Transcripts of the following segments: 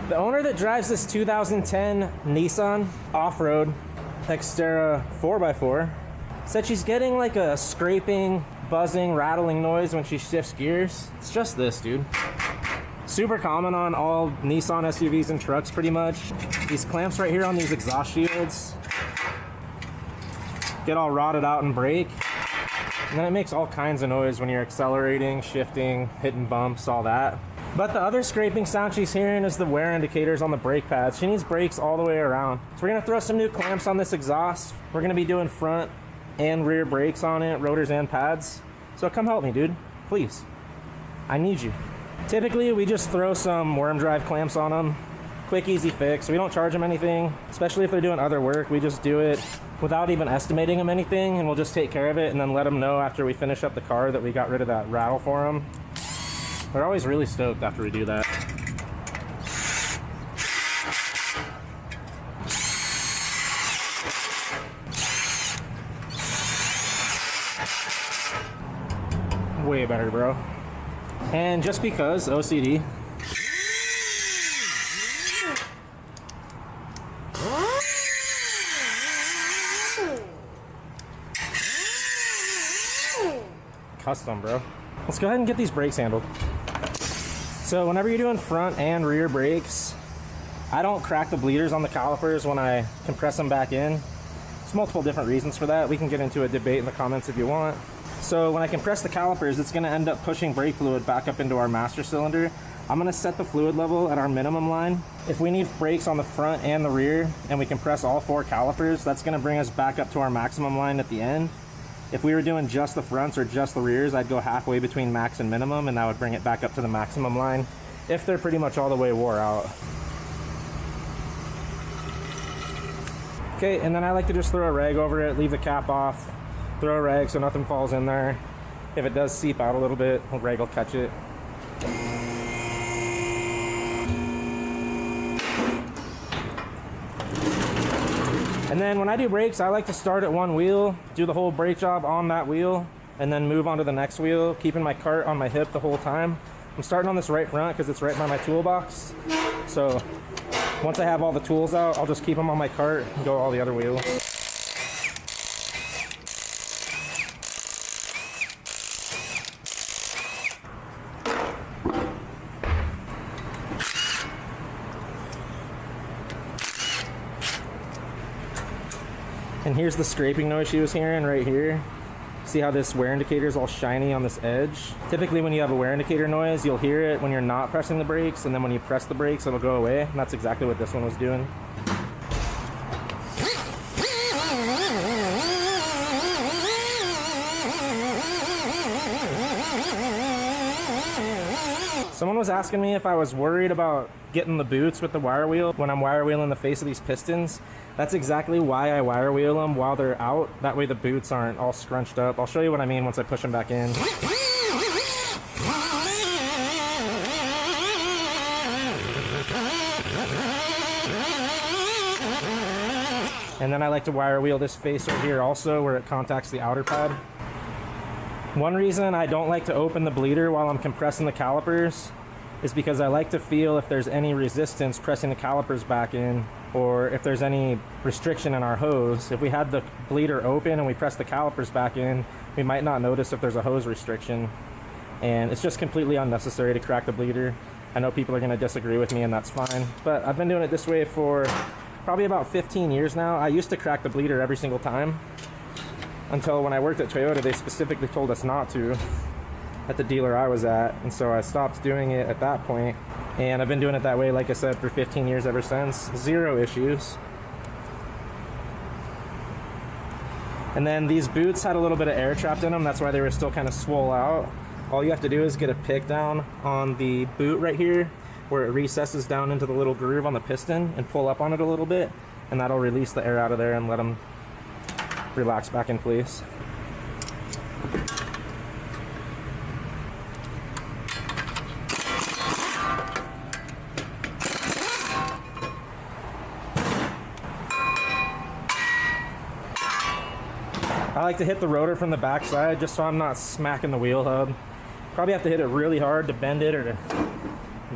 The owner that drives this 2010 Nissan off-road XTERRA 4x4 said she's getting like a scraping, buzzing, rattling noise when she shifts gears. It's just this, dude. Super common on all Nissan SUVs and trucks pretty much. These clamps right here on these exhaust shields get all rotted out and break. And then it makes all kinds of noise when you're accelerating, shifting, hitting bumps, all that. But the other scraping sound she's hearing is the wear indicators on the brake pads. She needs brakes all the way around. So we're gonna throw some new clamps on this exhaust. We're gonna be doing front and rear brakes on it, rotors and pads. So come help me, dude, please. I need you. Typically, we just throw some worm drive clamps on them. Quick, easy fix. We don't charge them anything, especially if they're doing other work. We just do it without even estimating them anything, and we'll just take care of it and then let them know after we finish up the car that we got rid of that rattle for them. They're always really stoked after we do that. Way better, bro. And just because OCD, custom, bro. Let's go ahead and get these brakes handled. So whenever you're doing front and rear brakes, I don't crack the bleeders on the calipers when I compress them back in. There's multiple different reasons for that. We can get into a debate in the comments if you want. So when I compress the calipers, it's gonna end up pushing brake fluid back up into our master cylinder. I'm gonna set the fluid level at our minimum line. If we need brakes on the front and the rear, and we compress all 4 calipers, that's gonna bring us back up to our maximum line at the end. If we were doing just the fronts or just the rears, I'd go halfway between max and minimum, and that would bring it back up to the maximum line if they're pretty much all the way wore out. Okay, and then I like to just throw a rag over it, leave the cap off, throw a rag so nothing falls in there. If it does seep out a little bit, a rag will catch it. And then when I do brakes, I like to start at one wheel, do the whole brake job on that wheel, and then move on to the next wheel, keeping my cart on my hip the whole time. I'm starting on this right front because it's right by my toolbox. So once I have all the tools out, I'll just keep them on my cart and go all the other wheels. And here's the scraping noise she was hearing right here. See how this wear indicator is all shiny on this edge? Typically when you have a wear indicator noise, you'll hear it when you're not pressing the brakes, and then when you press the brakes, it'll go away. And that's exactly what this one was doing. Someone was asking me if I was worried about getting the boots with the wire wheel when I'm wire wheeling the face of these pistons. That's exactly why I wire wheel them while they're out. That way the boots aren't all scrunched up. I'll show you what I mean once I push them back in. And then I like to wire wheel this face right here also, where it contacts the outer pad. One reason I don't like to open the bleeder while I'm compressing the calipers is because I like to feel if there's any resistance pressing the calipers back in, or if there's any restriction in our hose. If we had the bleeder open and we press the calipers back in, we might not notice if there's a hose restriction. And it's just completely unnecessary to crack the bleeder. I know people are gonna disagree with me, and that's fine, but I've been doing it this way for probably about 15 years now. I used to crack the bleeder every single time, until when I worked at Toyota, they specifically told us not to at the dealer I was at, and so I stopped doing it at that point. And I've been doing it that way, like I said, for 15 years ever since. Zero issues. And then these boots had a little bit of air trapped in them, that's why they were still kind of swole out. All you have to do is get a pick down on the boot right here, where it recesses down into the little groove on the piston, and pull up on it a little bit, and that'll release the air out of there and let them relax back in place. I like to hit the rotor from the back side just so I'm not smacking the wheel hub. Probably have to hit it really hard to bend it or to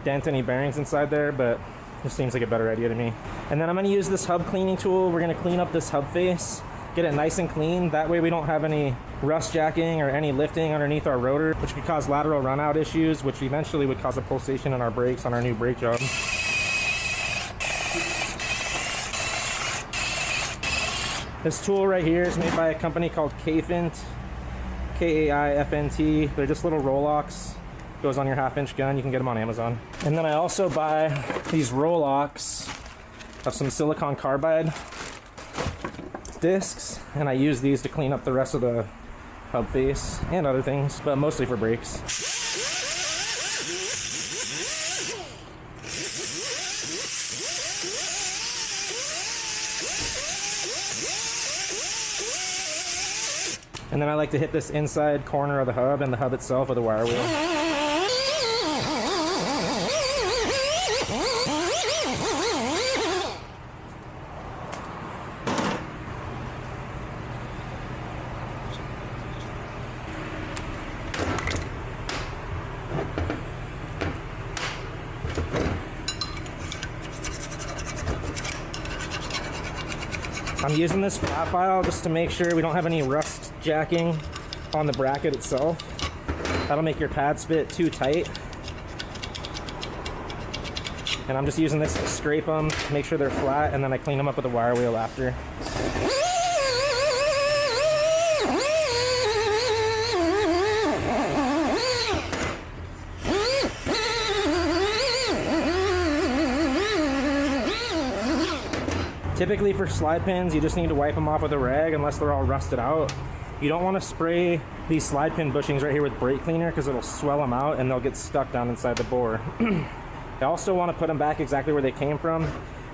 dent any bearings inside there, but Just seems like a better idea to me. And then I'm gonna use this hub cleaning tool. We're gonna clean up this hub face, get it nice and clean. That way we don't have any rust jacking or any lifting underneath our rotor, which could cause lateral run out issues, which eventually would cause a pulsation in our brakes on our new brake job. This tool right here is made by a company called Kaifnt, K-A-I-F-N-T. They're just little roll-locks. Goes on your half-inch gun. You can get them on Amazon. And then I also buy these roll-locks of some silicon carbide discs, and I use these to clean up the rest of the hub face and other things, but mostly for brakes. And then I like to hit this inside corner of the hub and the hub itself with a wire wheel. I'm using this flat file just to make sure we don't have any rust jacking on the bracket itself. That'll make your pads fit too tight. And I'm just using this to scrape them, make sure they're flat, and then I clean them up with a wire wheel after. Typically for slide pins, you just need to wipe them off with a rag unless they're all rusted out. You don't want to spray these slide pin bushings right here with brake cleaner because it'll swell them out and they'll get stuck down inside the bore. I also want to put them back exactly where they came from.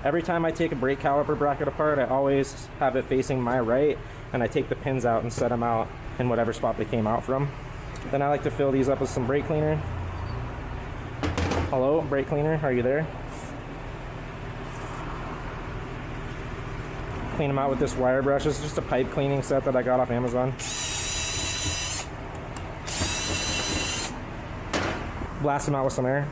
Every time I take a brake caliper bracket apart, I always have it facing my right, and I take the pins out and set them out in whatever spot they came out from. Then I like to fill these up with some brake cleaner. Hello, brake cleaner, are you there? Clean them out with this wire brush. This is just a pipe cleaning set that I got off Amazon. Blast them out with some air.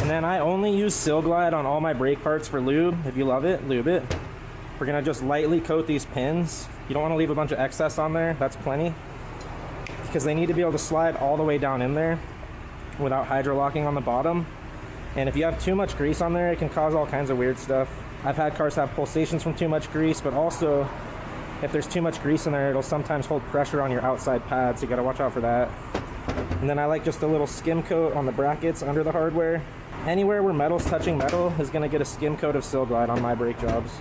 And then I only use Sil Glide on all my brake parts for lube. If you love it, lube it. We're gonna just lightly coat these pins. You don't wanna leave a bunch of excess on there, that's plenty. Because they need to be able to slide all the way down in there without hydro locking on the bottom. And if you have too much grease on there, it can cause all kinds of weird stuff. I've had cars have pulsations from too much grease, but also if there's too much grease in there, it'll sometimes hold pressure on your outside pads, so you gotta watch out for that. And then I like just a little skim coat on the brackets under the hardware. Anywhere where metal's touching metal is gonna get a skim coat of Sil Glide on my brake jobs.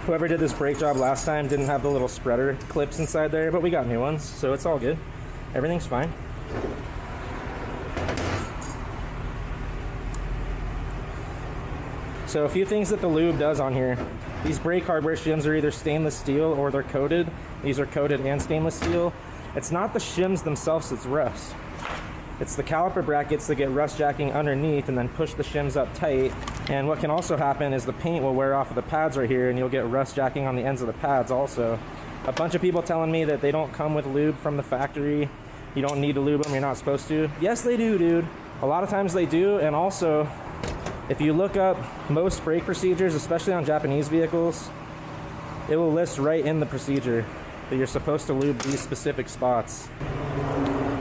Whoever did this brake job last time didn't have the little spreader clips inside there, but we got new ones, so it's all good. Everything's fine. So a few things that the lube does on here. These brake hardware shims are either stainless steel or they're coated. These are coated and stainless steel. It's not the shims themselves that's rust. It's the caliper brackets that get rust jacking underneath and then push the shims up tight. And what can also happen is the paint will wear off of the pads right here and you'll get rust jacking on the ends of the pads also. A bunch of people telling me that they don't come with lube from the factory. You don't need to lube them, you're not supposed to. Yes, they do, dude. A lot of times they do, and also, if you look up most brake procedures, especially on Japanese vehicles, it will list right in the procedure that you're supposed to lube these specific spots.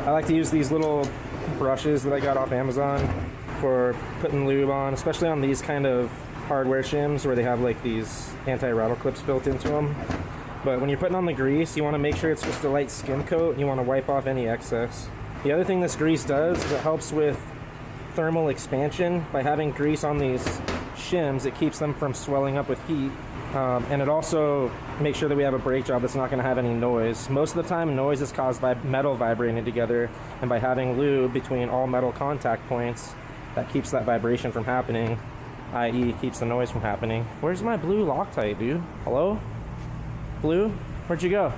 I like to use these little brushes that I got off Amazon for putting lube on, especially on these kind of hardware shims where they have like these anti-rattle clips built into them. But when you're putting on the grease, you want to make sure it's just a light skim coat and you want to wipe off any excess. The other thing this grease does is it helps with thermal expansion. By having grease on these shims, it keeps them from swelling up with heat. And it also makes sure that we have a brake job that's not going to have any noise. Most of the time, noise is caused by metal vibrating together, and by having lube between all metal contact points, that keeps that vibration from happening, i.e. keeps the noise from happening. Where's my blue Loctite, dude? Hello? Blue? Where'd you go?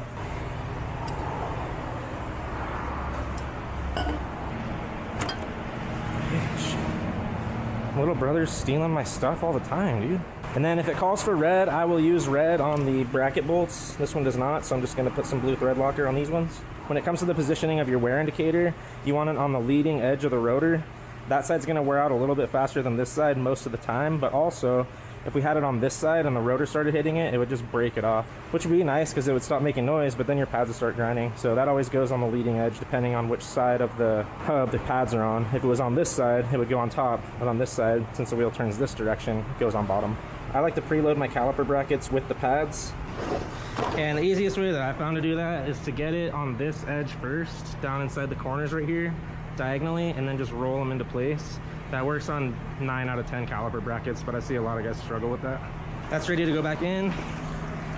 Bitch. Little brother's stealing my stuff all the time, dude. And then if it calls for red, I will use red on the bracket bolts. This one does not, so I'm just going to put some blue thread locker on these ones. When it comes to the positioning of your wear indicator, you want it on the leading edge of the rotor. That side's going to wear out a little bit faster than this side most of the time, but also if we had it on this side and the rotor started hitting it, it would just break it off, which would be nice because it would stop making noise, but then your pads would start grinding. So that always goes on the leading edge depending on which side of the hub the pads are on. If it was on this side, it would go on top, but on this side, since the wheel turns this direction, it goes on bottom. I like to preload my caliper brackets with the pads. And the easiest way that I found to do that is to get it on this edge first, down inside the corners right here, diagonally, and then just roll them into place. That works on 9 out of 10 caliper brackets, but I see a lot of guys struggle with that. That's ready to go back in.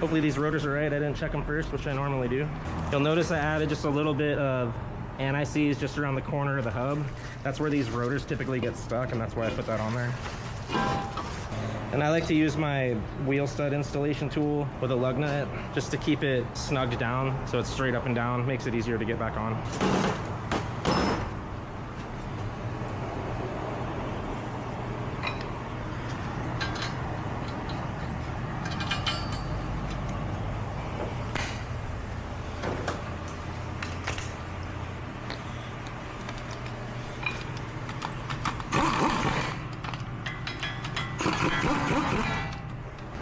Hopefully these rotors are right. I didn't check them first, which I normally do. You'll notice I added just a little bit of anti-seize just around the corner of the hub. That's where these rotors typically get stuck, and that's why I put that on there. And I like to use my wheel stud installation tool with a lug nut just to keep it snugged down so it's straight up and down. Makes it easier to get back on.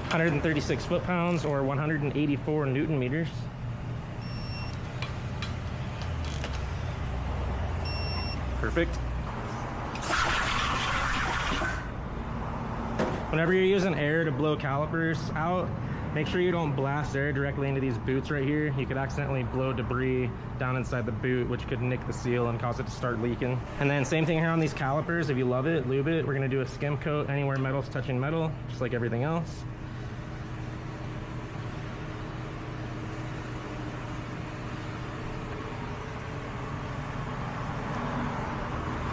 (136 foot-pounds or 184 Newton meters. Perfect. Whenever you're using air to blow calipers out, make sure you don't blast air directly into these boots right here. You could accidentally blow debris down inside the boot, which could nick the seal and cause it to start leaking. And then same thing here on these calipers. If you love it, lube it. We're gonna do a skim coat anywhere metal's touching metal, just like everything else.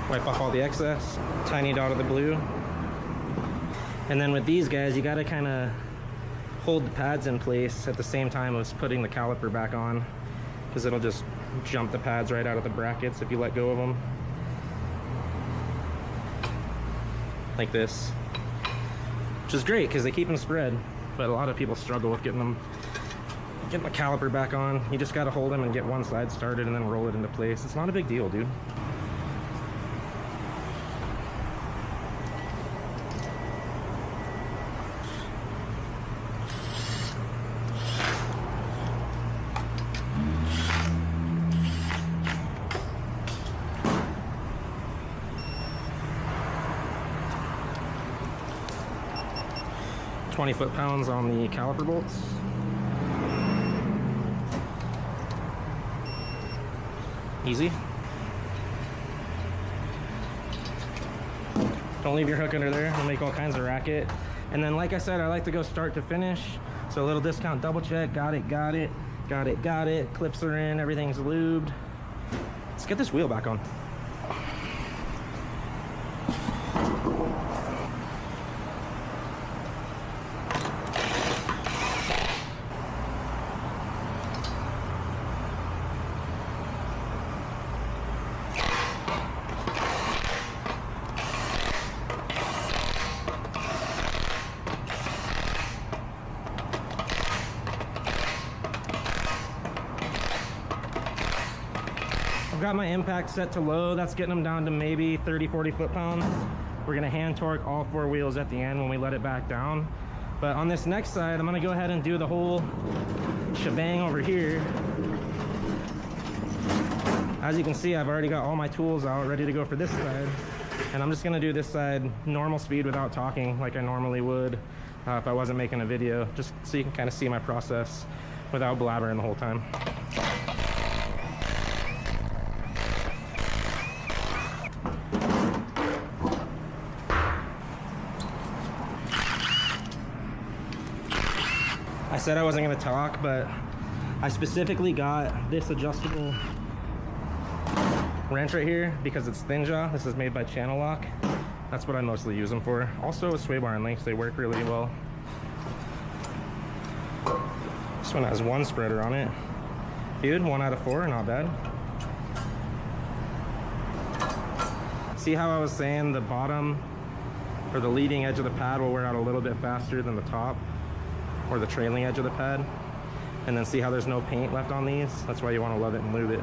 Wipe off all the excess, tiny dot of the blue. And then with these guys, you gotta kind of hold the pads in place at the same time as putting the caliper back on, because it'll just jump the pads right out of the brackets if you let go of them. Like this. Which is great because they keep them spread, but a lot of people struggle with getting the caliper back on. You just gotta hold them and get one side started and then roll it into place. It's not a big deal, dude. (20 foot-pounds on the caliper bolts. Easy. Don't leave your hook under there. It'll make all kinds of racket. And then, like I said, I like to go start to finish. So a little discount double check. Got it, got it, got it, got it. Clips are in, everything's lubed. Let's get this wheel back on. Got my impact set to low. That's getting them down to maybe 30-40 foot-pounds. We're gonna hand torque all 4 wheels at the end when we let it back down. But on this next side, I'm gonna go ahead and do the whole shebang over here. As you can see, I've already got all my tools out ready to go for this side. And I'm just gonna do this side normal speed without talking like I normally would if I wasn't making a video, just so you can kind of see my process without blabbering the whole time. I said I wasn't going to talk, but I specifically got this adjustable wrench right here because it's thin jaw. This is made by Channel Lock. That's what I mostly use them for. Also, sway bar and links, they work really well. This one has 1 spreader on it. Dude, 1 out of 4, not bad. See how I was saying the bottom or the leading edge of the pad will wear out a little bit faster than the top or the trailing edge of the pad. And then see how there's no paint left on these? That's why you want to love it and lube it.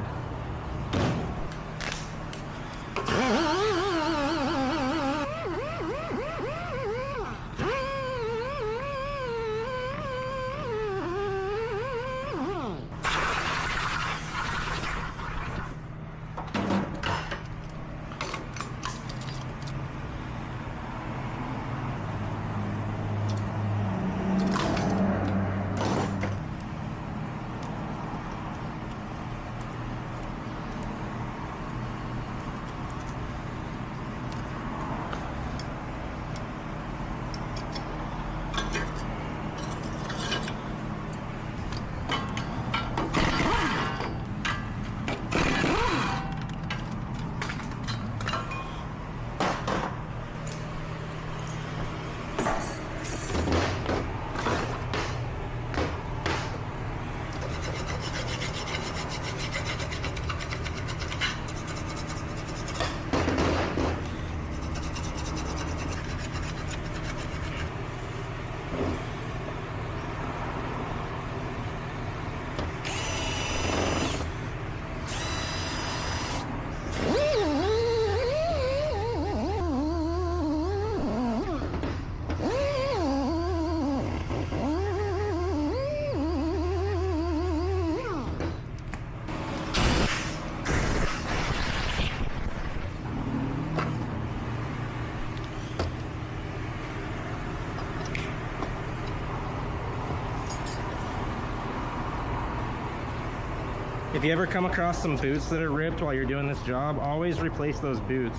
If you ever come across some boots that are ripped while you're doing this job, always replace those boots.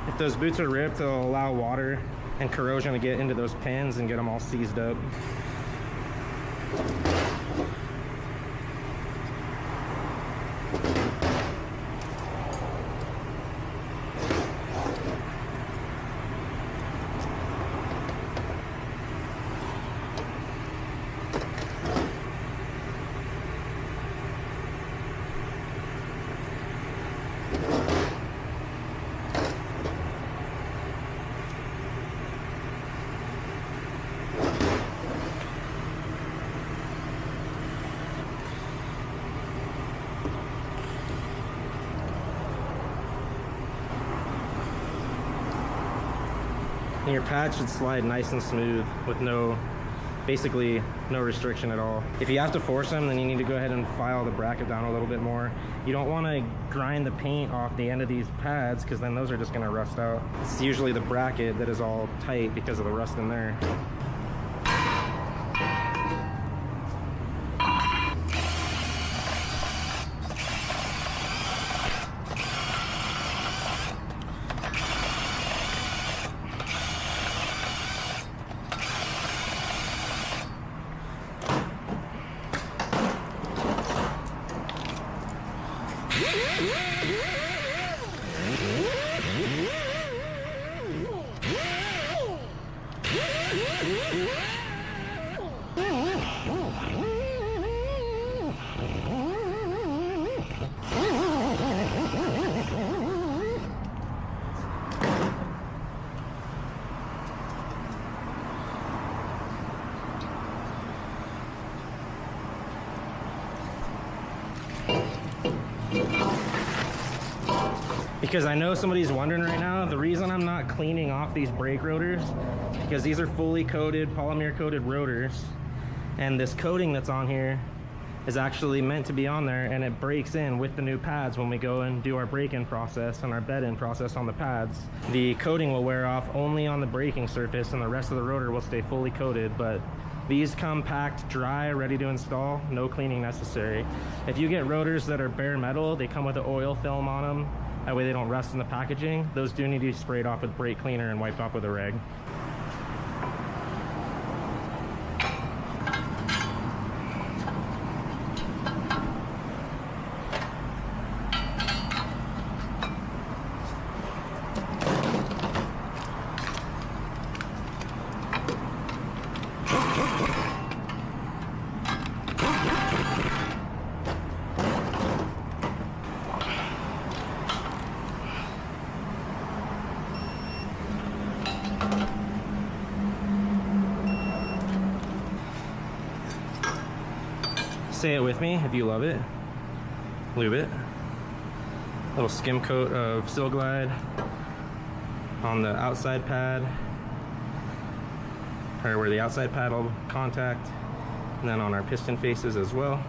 If those boots are ripped, they'll allow water and corrosion to get into those pins and get them all seized up. And your pad should slide nice and smooth with basically no restriction at all. If you have to force them, then you need to go ahead and file the bracket down a little bit more. You don't want to grind the paint off the end of these pads because then those are just going to rust out. It's usually the bracket that is all tight because of the rust in there. Because I know somebody's wondering right now, the reason I'm not cleaning off these brake rotors, because these are fully coated, polymer coated rotors, and this coating that's on here is actually meant to be on there, and it breaks in with the new pads when we go and do our break-in process and our bed-in process on the pads. The coating will wear off only on the braking surface, and the rest of the rotor will stay fully coated, but these come packed dry, ready to install, no cleaning necessary. If you get rotors that are bare metal, they come with an oil film on them. That way they don't rust in the packaging. Those do need to be sprayed off with brake cleaner and wiped off with a rag. say it with me if you love it. Lube it. Little skim coat of Seal Glide on the outside pad, or where the outside pad will contact, and then on our piston faces as well.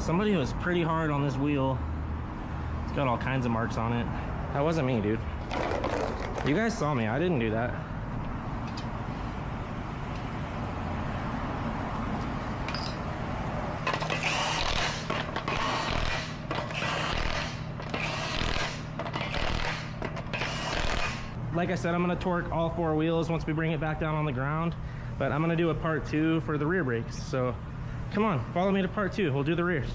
Somebody was pretty hard on this wheel. It's got all kinds of marks on it. That wasn't me, dude. You guys saw me. I didn't do that. Like I said, I'm gonna torque all 4 wheels once we bring it back down on the ground, but I'm gonna do a part 2 for the rear brakes. So come on, follow me to part 2. We'll do the rears.